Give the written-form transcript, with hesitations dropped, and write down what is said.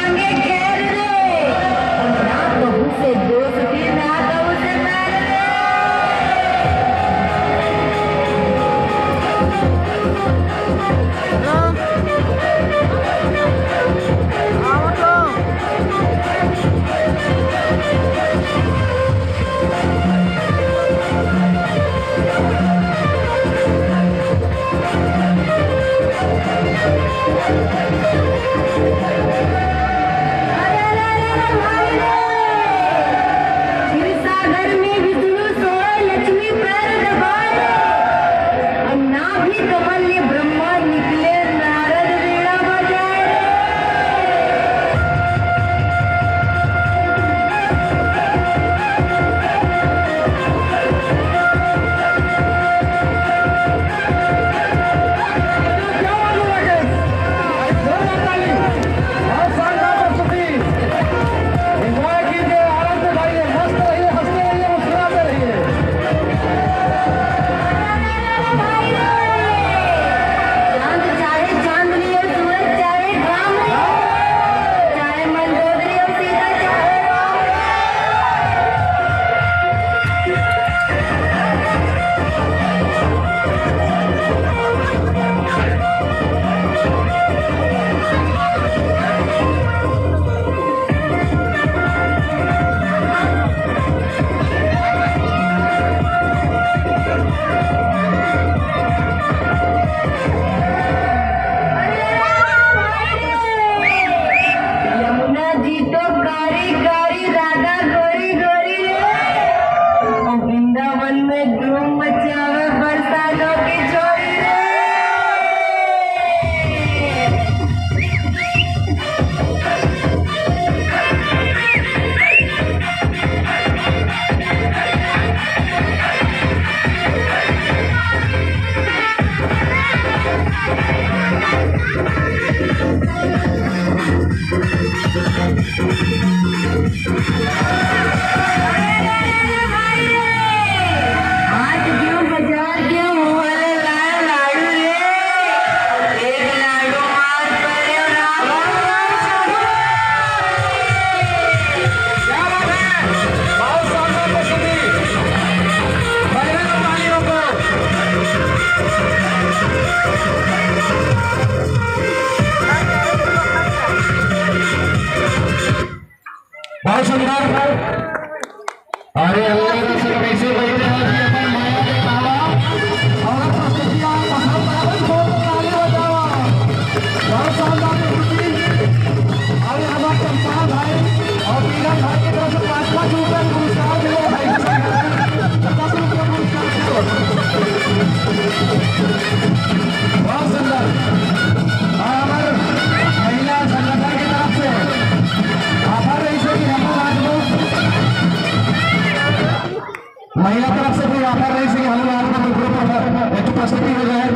मांगे खैर रे, ना बहू से दोस्ती ना बहू से बैर रे। बहुत सुंदर। अरे अल्लाह से कैसे बैठे हैं जी अपन माया के बाबा और प्रस्तुतियां पसंद बराबर को ताली बजाओ। बहुत शानदार प्रस्तुति। अरे हमारे चंपा भाई और पीरा भाई की तरफ से 5 रुपए पुरस्कार मिले भाई 10 रुपए पुरस्कार। बहुत सुंदर। और हमारे महिला संगठन की तरफ से आभार रही से कि हम आज लोग महिला तरफ से भी आभार रही से कि हम लोग आज प्रस्तुति हो जाए।